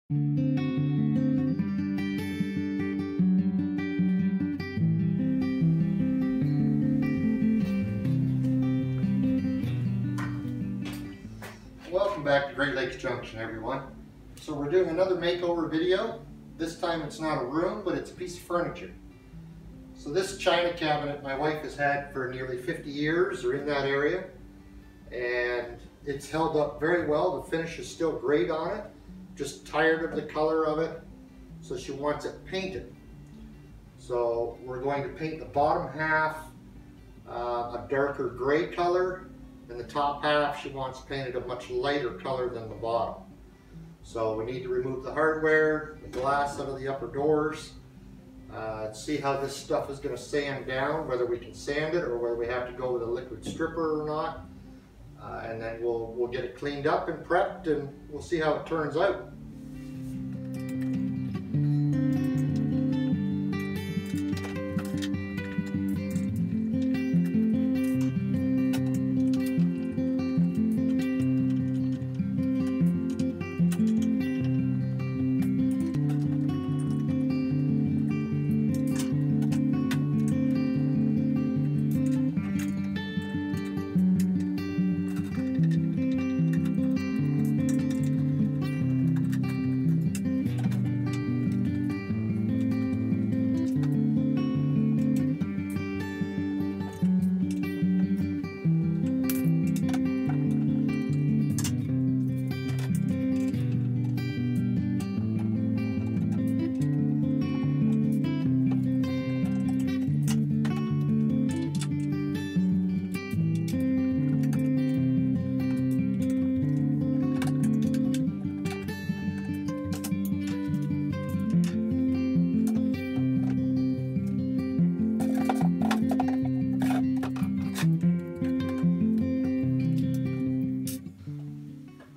Welcome back to Great Lakes Junction, everyone. So we're doing another makeover video. This time it's not a room, but it's a piece of furniture. So this china cabinet my wife has had for nearly 50 years, or in that area, and it's held up very well. The finish is still great on it, just tired of the color of it, so she wants it painted. So we're going to paint the bottom half a darker gray color, and the top half she wants painted a much lighter color than the bottom. So we need to remove the hardware, the glass out of the upper doors, see how this stuff is going to sand down, whether we can sand it or whether we have to go with a liquid stripper or not. And then we'll get it cleaned up and prepped, and we'll see how it turns out.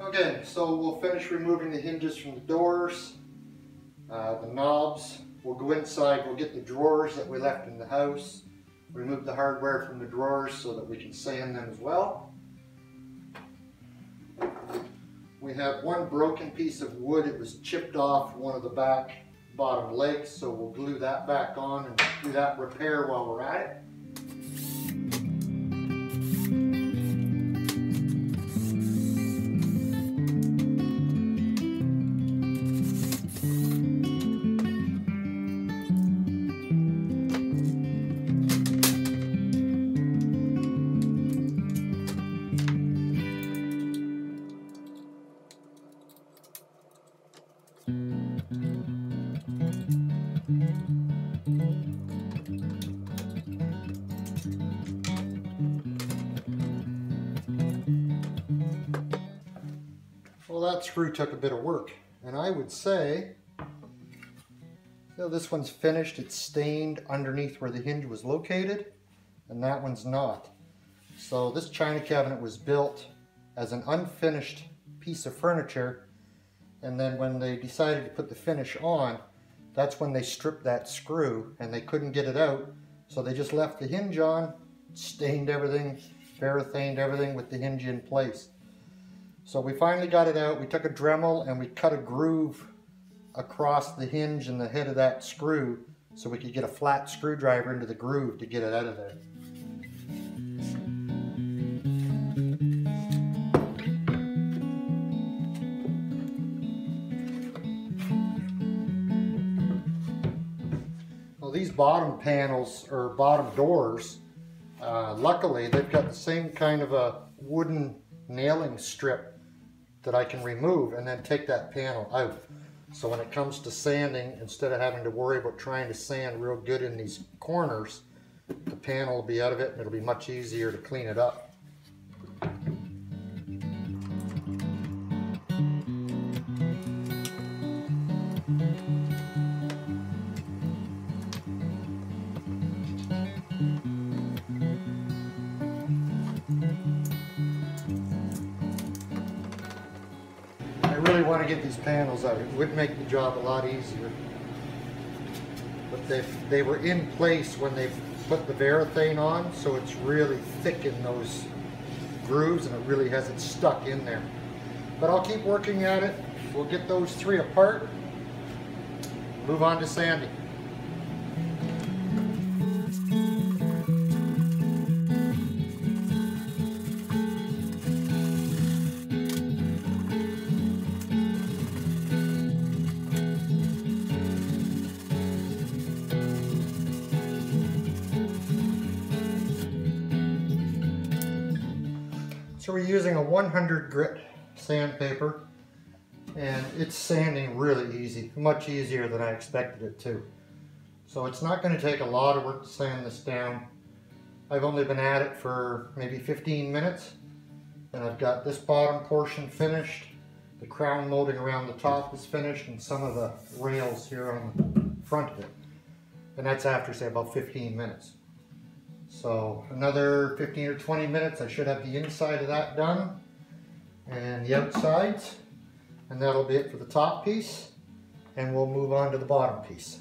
Okay, so we'll finish removing the hinges from the doors, the knobs. We'll go inside, we'll get the drawers that we left in the house, remove the hardware from the drawers so that we can sand them as well. We have one broken piece of wood. It was chipped off one of the back bottom legs, so we'll glue that back on and do that repair while we're at it. Well, that screw took a bit of work, and I would say, this one's finished. It's stained underneath where the hinge was located, and that one's not. So this china cabinet was built as an unfinished piece of furniture, and then when they decided to put the finish on, that's when they stripped that screw, and they couldn't get it out, so they just left the hinge on, stained everything, parathaned everything with the hinge in place. So we finally got it out. We took a Dremel and we cut a groove across the hinge and the head of that screw so we could get a flat screwdriver into the groove to get it out of there. Well, these bottom panels, or bottom doors, luckily they've got the same kind of a wooden nailing strip that I can remove and then take that panel out. So when it comes to sanding, instead of having to worry about trying to sand real good in these corners, the panel will be out of it and it'll be much easier to clean it up. I really want to get these panels out. It would make the job a lot easier. But they were in place when they put the varathane on, so it's really thick in those grooves and it really hasn't stuck in there. But I'll keep working at it. we'll get those three apart, move on to sanding. So we're using a 100 grit sandpaper, and it's sanding really easy, much easier than I expected it to. So it's not going to take a lot of work to sand this down. I've only been at it for maybe 15 minutes, and I've got this bottom portion finished. The crown molding around the top is finished, and some of the rails here on the front of it. And that's after, say, about 15 minutes. So another 15 or 20 minutes, I should have the inside of that done and the outsides, and that'll be it for the top piece, and we'll move on to the bottom piece.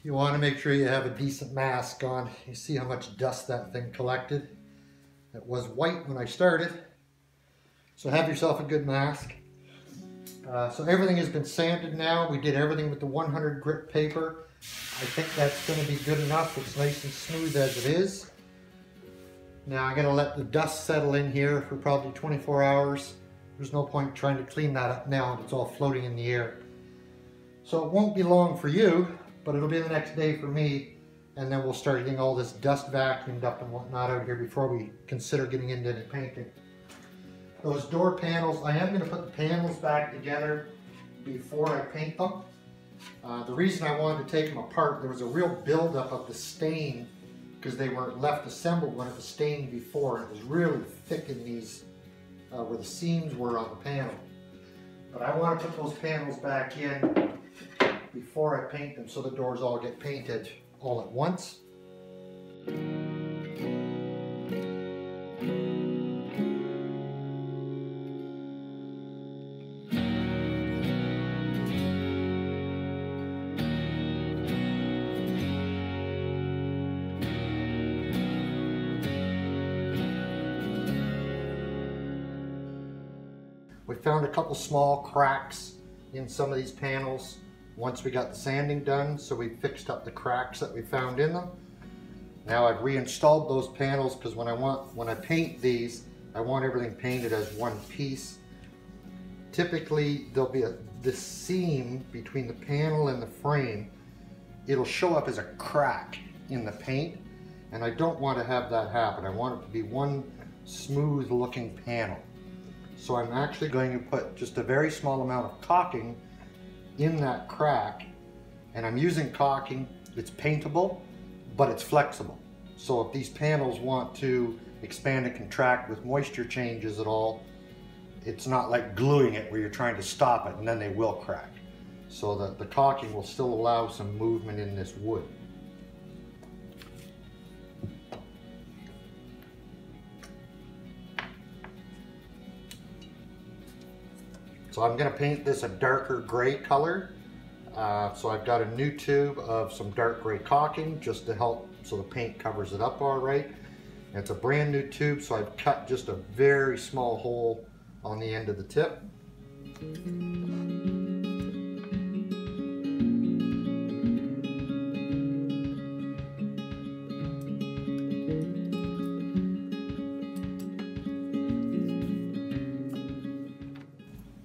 You want to make sure you have a decent mask on. You see how much dust that thing collected. It was white when I started. So have yourself a good mask. So everything has been sanded now. We did everything with the 100 grit paper. I think that's going to be good enough. It's nice and smooth as it is. Now I'm going to let the dust settle in here for probably 24 hours. There's no point trying to clean that up now. It's all floating in the air. So it won't be long for you, but it'll be the next day for me, and then we'll start getting all this dust vacuumed up and whatnot out here before we consider getting into any painting. Those door panels, I am going to put the panels back together before I paint them. The reason I wanted to take them apart, there was a real buildup of the stain because they weren't left assembled when it was stained before. It was really thick in these, where the seams were on the panel. But I want to put those panels back in before I paint them so the doors all get painted all at once. We found a couple small cracks in some of these panels once we got the sanding done, so we fixed up the cracks that we found in them. Now I've reinstalled those panels because when I paint these, I want everything painted as one piece. Typically there'll be this seam between the panel and the frame. It'll show up as a crack in the paint, and I don't want to have that happen. I want it to be one smooth looking panel. So I'm actually going to put just a very small amount of caulking in that crack, and I'm using caulking. It's paintable, but it's flexible. So if these panels want to expand and contract with moisture changes at all, it's not like gluing it where you're trying to stop it and then they will crack. So that the caulking will still allow some movement in this wood. So I'm going to paint this a darker gray color. So I've got a new tube of some dark gray caulking just to help so the paint covers it up all right. And it's a brand new tube, so I've cut just a very small hole on the end of the tip.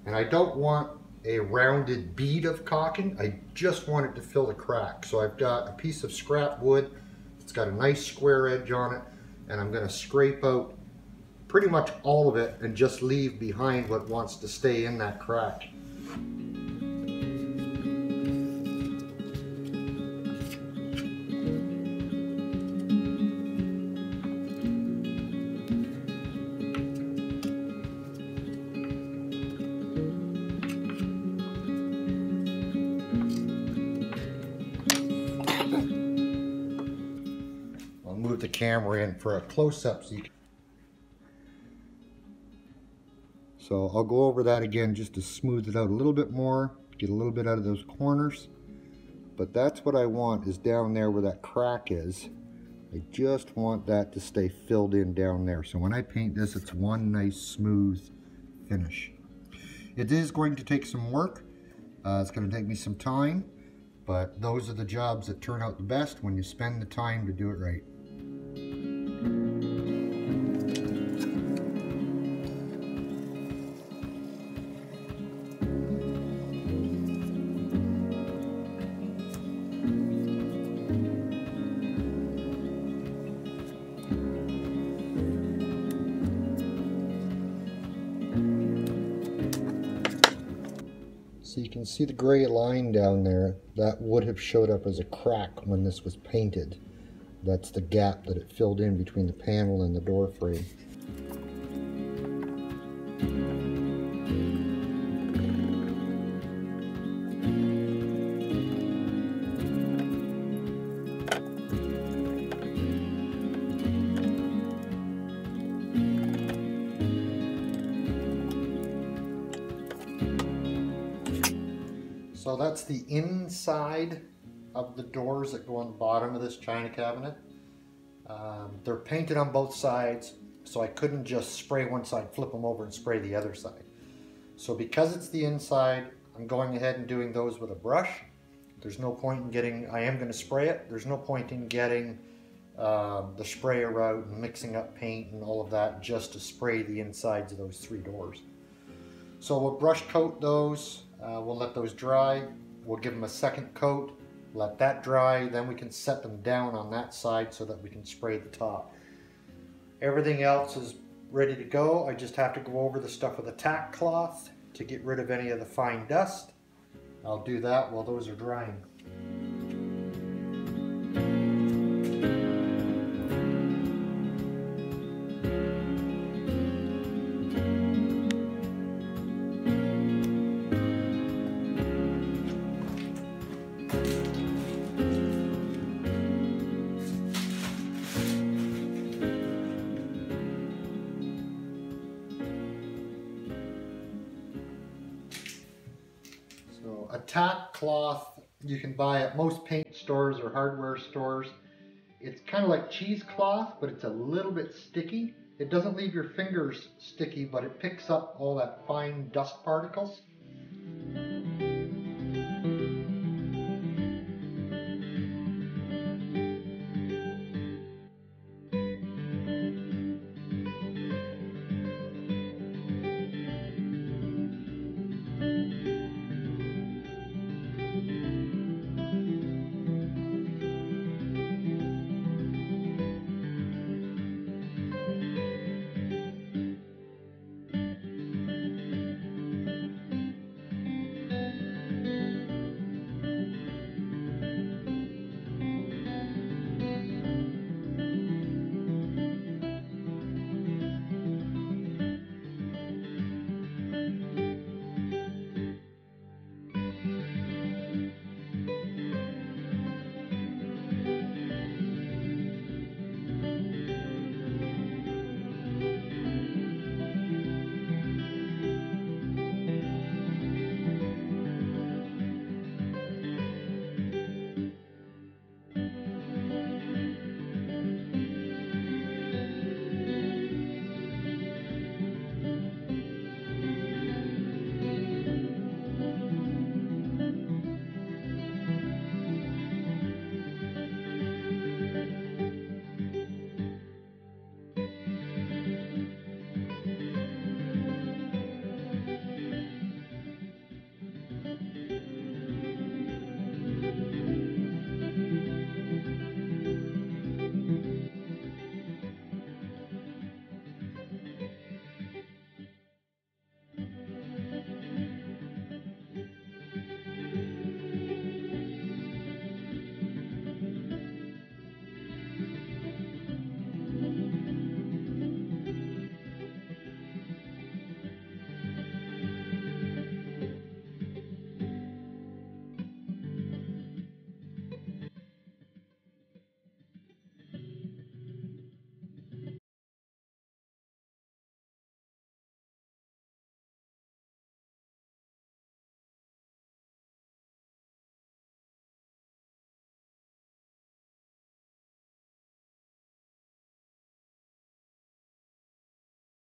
And I don't want a rounded bead of caulking, I just want it to fill the crack. So I've got a piece of scrap wood, it's got a nice square edge on it, and I'm going to scrape out pretty much all of it and just leave behind what wants to stay in that crack. Move the camera in for a close-up so I'll go over that again just to smooth it out a little bit more, get a little bit out of those corners. But that's what I want, is down there where that crack is. I just want that to stay filled in down there. So when I paint this, it's one nice smooth finish. It is going to take some work. It's going to take me some time, but those are the jobs that turn out the best when you spend the time to do it right. So you can see the gray line down there, that would have showed up as a crack when this was painted. That's the gap that it filled in between the panel and the door frame. So that's the inside of the doors that go on the bottom of this china cabinet. They're painted on both sides, so I couldn't just spray one side, flip them over and spray the other side. So because it's the inside, I'm going ahead and doing those with a brush. There's no point in getting, I am going to spray it, there's no point in getting the sprayer out and mixing up paint and all of that just to spray the insides of those three doors. So we'll brush coat those. We'll let those dry. We'll give them a second coat, let that dry, then we can set them down on that side so that we can spray the top. Everything else is ready to go. I just have to go over the stuff with a tack cloth to get rid of any of the fine dust. I'll do that while those are drying. A tack cloth you can buy at most paint stores or hardware stores. It's kind of like cheesecloth, but it's a little bit sticky. It doesn't leave your fingers sticky, but it picks up all that fine dust particles.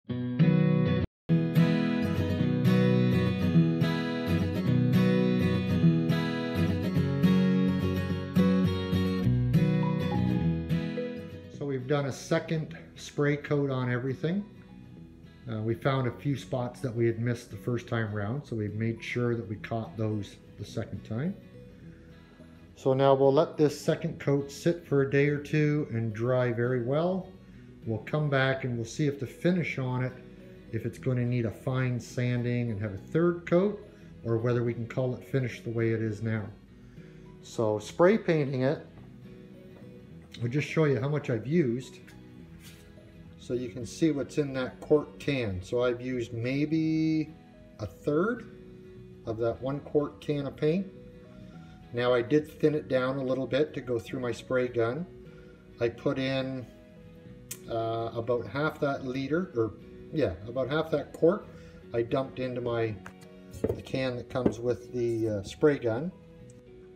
So we've done a second spray coat on everything. We found a few spots that we had missed the first time round, so we made sure that we caught those the second time. So now we'll let this second coat sit for a day or two and dry very well. We'll come back and we'll see if the finish on it, if it's going to need a fine sanding and have a third coat, or whether we can call it finished the way it is now. So spray painting it, I'll just show you how much I've used so you can see what's in that quart can. So I've used maybe a third of that 1 quart can of paint. Now I did thin it down a little bit to go through my spray gun. I put in about half that liter, or yeah, about half that quart I dumped into the can that comes with the spray gun.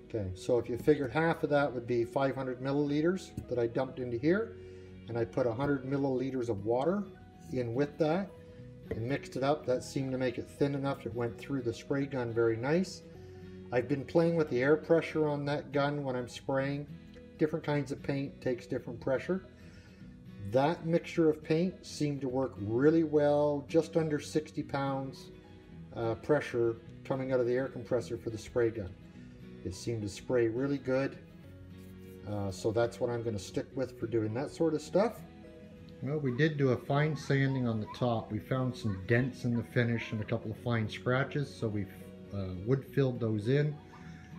Okay, so if you figured half of that would be 500 milliliters that I dumped into here, and I put 100 milliliters of water in with that and mixed it up. That seemed to make it thin enough it went through the spray gun very nice. I've been playing with the air pressure on that gun when I'm spraying. Different kinds of paint takes different pressure. That mixture of paint seemed to work really well, just under 60 pounds pressure coming out of the air compressor for the spray gun. It seemed to spray really good, so that's what I'm going to stick with for doing that sort of stuff. Well, we did do a fine sanding on the top. We found some dents in the finish and a couple of fine scratches, so we've wood filled those in,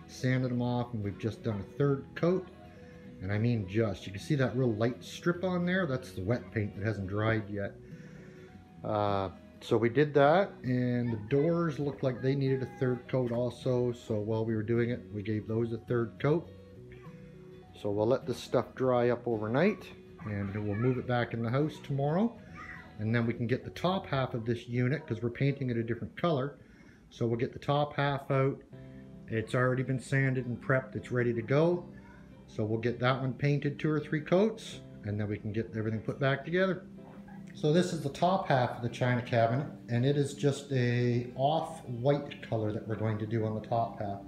sanded them off, and we've just done a third coat. And I mean just, you can see that real light strip on there, that's the wet paint that hasn't dried yet. So we did that, and the doors looked like they needed a third coat also, so while we were doing it, we gave those a third coat. So we'll let this stuff dry up overnight, and we'll move it back in the house tomorrow, and then we can get the top half of this unit, because we're painting it a different color. So we'll get the top half out. It's already been sanded and prepped, it's ready to go. So we'll get that one painted 2 or 3 coats, and then we can get everything put back together. So this is the top half of the china cabinet, and it is just a off-white color that we're going to do on the top half.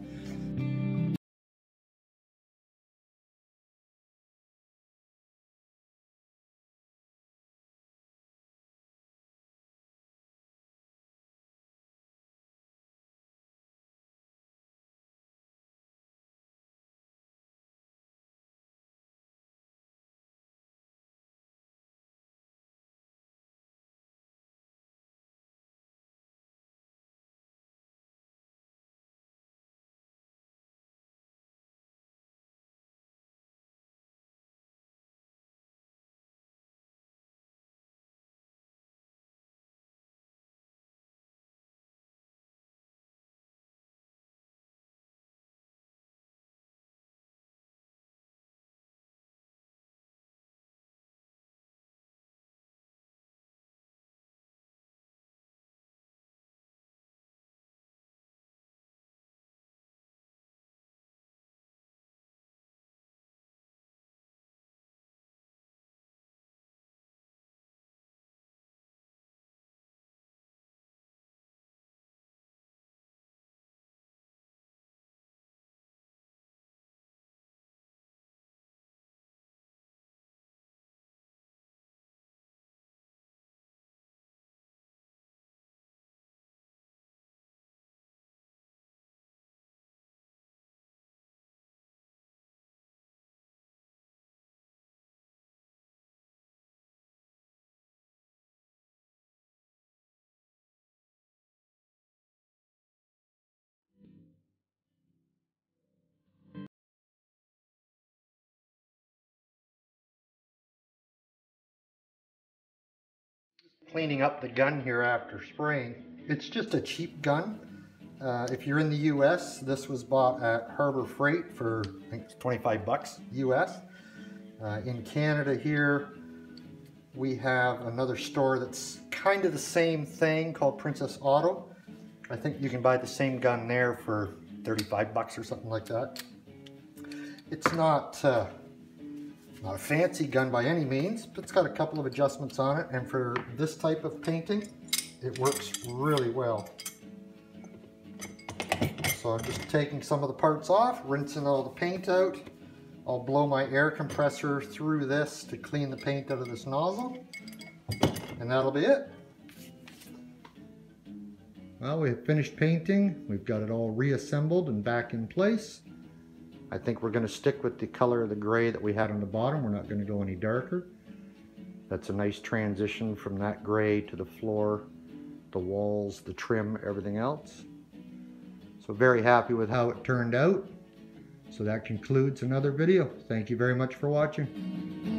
Cleaning up the gun here after spraying. It's just a cheap gun. If you're in the US, this was bought at Harbor Freight for, I think it's 25 bucks US. In Canada here, we have another store that's kind of the same thing called Princess Auto. I think you can buy the same gun there for 35 bucks or something like that. It's not Not a fancy gun by any means, but it's got a couple of adjustments on it, and for this type of painting, it works really well. So I'm just taking some of the parts off, rinsing all the paint out. I'll blow my air compressor through this to clean the paint out of this nozzle, and that'll be it. Well, we have finished painting. We've got it all reassembled and back in place. I think we're going to stick with the color of the gray that we had on the bottom. We're not going to go any darker. That's a nice transition from that gray to the floor, the walls, the trim, everything else. So very happy with how it turned out. So that concludes another video. Thank you very much for watching.